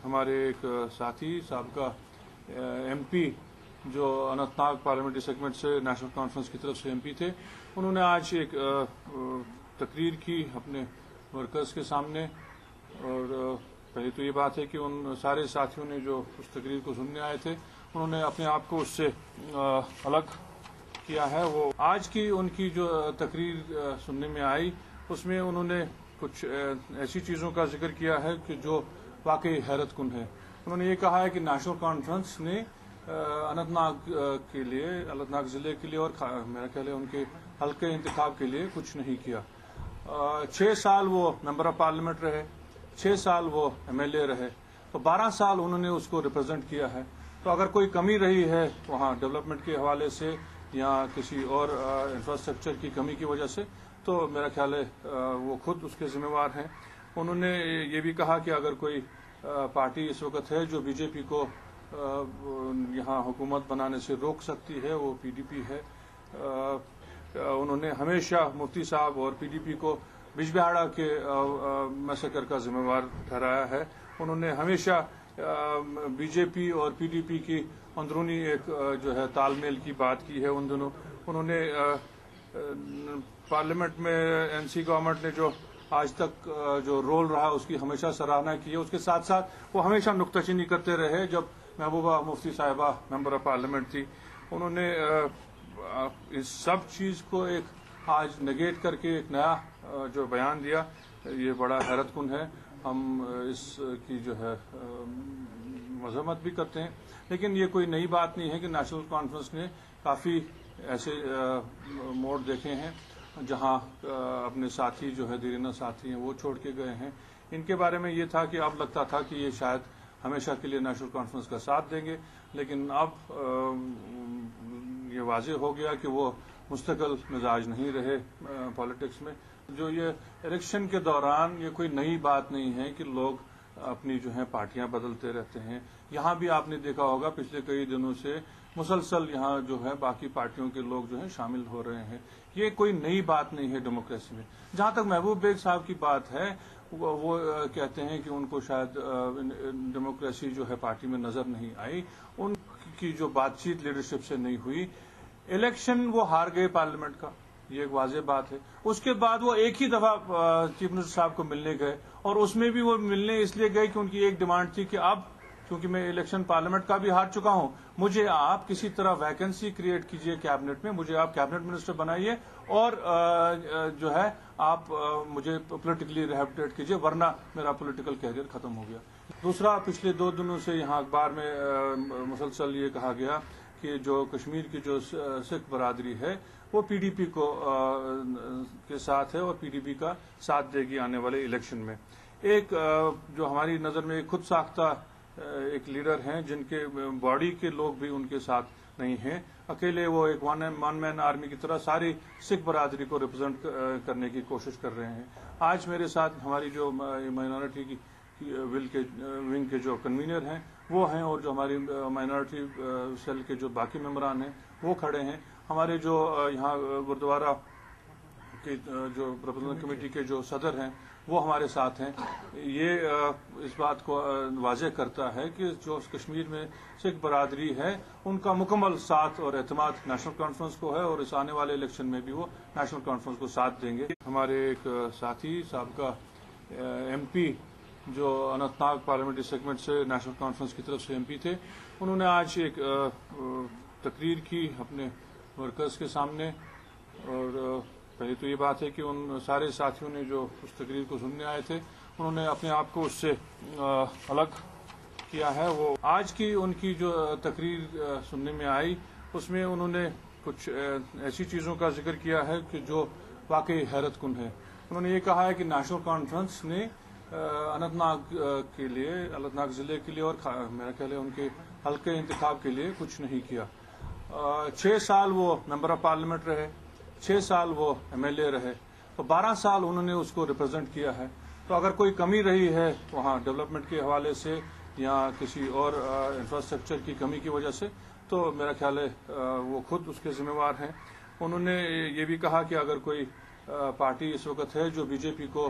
ہمارے ایک ساتھی سابقہ ایم پی جو اننت ناگ پارلیمنٹری سیگمنٹ سے نیشنل کانفرنس کی طرف سے ایم پی تھے، انہوں نے آج ایک تقریر کی اپنے ورکرز کے سامنے، اور پہلی تو یہ بات ہے کہ ان سارے ساتھیوں نے جو اس تقریر کو سننے آئے تھے انہوں نے اپنے آپ کو اس سے الگ کیا ہے۔ وہ آج کی ان کی جو تقریر سننے میں آئی اس میں انہوں نے کچھ ایسی چیزوں کا ذکر کیا ہے کہ جو واقعی حیرت کن ہے۔ انہوں نے یہ کہا ہے کہ نیشنل کانفرنس نے اننت ناگ کے لیے، اننت ناگ ضلع کے لیے اور میرا خیال ہے ان کے حلقے انتخاب کے لیے کچھ نہیں کیا۔ 6 سال وہ ممبر آف پارلیمنٹ رہے، 6 سال وہ ایم ایل اے رہے، تو 12 سال انہوں نے اس کو ریپرزینٹ کیا ہے۔ تو اگر کوئی کمی رہی ہے وہاں ڈیولپمنٹ کے حوالے سے یا کسی اور انفراسٹرکچر کی کمی کی وجہ سے، تو میرا خیال ہے وہ خود اس کے ذمہ وار ہیں۔ انہوں نے یہ بھی کہا کہ اگر کوئی پارٹی اس وقت ہے جو بی جے پی کو یہاں حکومت بنانے سے روک سکتی ہے، وہ پی ڈی پی ہے۔ انہوں نے ہمیشہ مفتی صاحب اور پی ڈی پی کو بجبہاڑا کے میسیکر کا ذمہ وار ٹھہرایا ہے۔ انہوں نے ہمیشہ بی جے پی اور پی ڈی پی کی اندرونی ایک جو ہے تال میل کی بات کی ہے۔ ان دنوں انہوں نے پارلیمنٹ میں این سی گورنمنٹ نے جو آج تک جو رول رہا اس کی ہمیشہ سراہنا کی ہے۔ اس کے ساتھ ساتھ وہ ہمیشہ نکتہ چینی کرتے رہے۔ جب محبوبہ مفتی صاحبہ ممبر آف پارلیمنٹ تھی، انہوں نے اس سب چیز کو ایک آج نگیٹ کر کے ایک نیا جو بیان دیا، یہ بڑا حیرت کن ہے۔ ہم اس کی جو ہے مذمت بھی کرتے ہیں، لیکن یہ کوئی نئی بات نہیں ہے کہ نیشنل کانفرنس نے کافی ایسے موڑ دیکھے ہیں جہاں اپنے ساتھی جو ہے دیرینہ ساتھی ہیں وہ چھوڑ کے گئے ہیں۔ ان کے بارے میں یہ تھا کہ اب لگتا تھا کہ یہ شاید ہمیشہ کے لیے نیشنل کانفرنس کا ساتھ دیں گے، لیکن اب یہ واضح ہو گیا کہ وہ مستقل مزاج نہیں رہے پالیٹکس میں۔ جو یہ الیکشن کے دوران یہ کوئی نئی بات نہیں ہے کہ لوگ اپنی جو ہے پارٹیاں بدلتے رہتے ہیں۔ یہاں بھی آپ نے دیکھا ہوگا پچھلے کئی دنوں سے مسلسل یہاں جو ہے باقی پارٹیوں کے لوگ جو ہیں شامل ہو رہے ہیں۔ یہ کوئی نئی بات نہیں ہے ڈیموکریسی میں۔ جہاں تک محبوب بیگ صاحب کی بات ہے، وہ کہتے ہیں کہ ان کو شاید ڈیموکریسی جو ہے پارٹی میں نظر نہیں آئی، ان کی جو بات چیت لیڈرشپ سے نہیں ہوئی۔ الیکشن وہ ہار گئے پارلیمنٹ کا، یہ ایک واضح بات ہے۔ اس کے بعد وہ ایک ہی دفعہ چیف منسٹر صاحب کو ملنے گئے، اور اس میں بھی وہ ملنے اس لیے گئے کہ ان کی ایک ڈیمانڈ تھی کہ اب کیونکہ میں الیکشن پارلیمنٹ کا بھی ہار چکا ہوں، مجھے آپ کسی طرح ویکنسی کریٹ کیجئے کیبنٹ میں، مجھے آپ کیبنٹ منسٹر بنائیے، اور جو ہے آپ مجھے پولیٹیکلی ریہیبلیٹیٹ کیجئے، ورنہ میرا پولیٹیکل کیریئر ختم ہو گیا۔ دوسرا، پچھلے 2 دنوں سے یہاں اخبار میں مسلسل یہ کہا گیا کہ جو کشمیر کی جو سکھ برادری ہے وہ پی ڈی پی کے ساتھ ہے اور پی ڈی پی کا ساتھ دے گی آنے والے الیکشن میں۔ ایک جو ہماری نظر میں خود ساختہ ایک لیڈر ہیں جن کے باڈی کے لوگ بھی ان کے ساتھ نہیں ہیں، اکیلے وہ ایک ون مین آرمی کی طرح ساری سکھ برادری کو ریپرزینٹ کرنے کی کوشش کر رہے ہیں۔ آج میرے ساتھ ہماری جو مائنارٹی کی ونگ کے جو کنوینر ہیں وہ ہیں، اور جو ہماری مائنارٹی سیل کے جو باقی ممبران ہیں وہ کھڑے ہیں۔ ہمارے جو یہاں گردوارہ کی جو پروپوزل کمیٹی کے جو صدر ہیں وہ ہمارے ساتھ ہیں۔ یہ اس بات کو واضح کرتا ہے کہ جو کشمیر میں سکھ برادری ہے ان کا مکمل ساتھ اور اعتماد نیشنل کانفرنس کو ہے، اور اس آنے والے الیکشن میں بھی وہ نیشنل کانفرنس کو ساتھ دیں گے۔ ہمارے ایک ساتھی سابقہ ایم پی جو اننت ناگ پارلیمنٹری سیگمنٹ سے نیشنل کانفرنس کی طرف سے ایم پی تھے، انہوں نے آج ایک تقریر کی اپنے ورکرز کے سامنے، اور پہلی تو یہ بات ہے کہ ان سارے ساتھیوں نے جو اس تقریر کو سننے آئے تھے انہوں نے اپنے آپ کو اس سے الگ کیا ہے۔ وہ آج کی ان کی جو تقریر سننے میں آئی اس میں انہوں نے کچھ ایسی چیزوں کا ذکر کیا ہے کہ جو واقعی حیرت کن ہے۔ انہوں نے یہ کہا ہے کہ نیشنل کانفرنس نے اننت ناگ کے لیے، اننت ناگ ضلع کے لیے اور میرا خیال ہے ان کے حلقے انتخاب کے لیے کچھ نہیں کیا۔ 6 سال وہ ممبر آف پارلیمنٹ رہے، 6 سال وہ ایم ایل اے رہے، تو 12 سال انہوں نے اس کو ریپرزینٹ کیا ہے۔ تو اگر کوئی کمی رہی ہے وہاں ڈیولپمنٹ کے حوالے سے یا کسی اور انفراسٹرکچر کی کمی کی وجہ سے، تو میرا خیال ہے وہ خود اس کے ذمہ وار ہیں۔ انہوں نے یہ بھی کہا کہ اگر کوئی پارٹی اس وقت ہے جو بی جے پی کو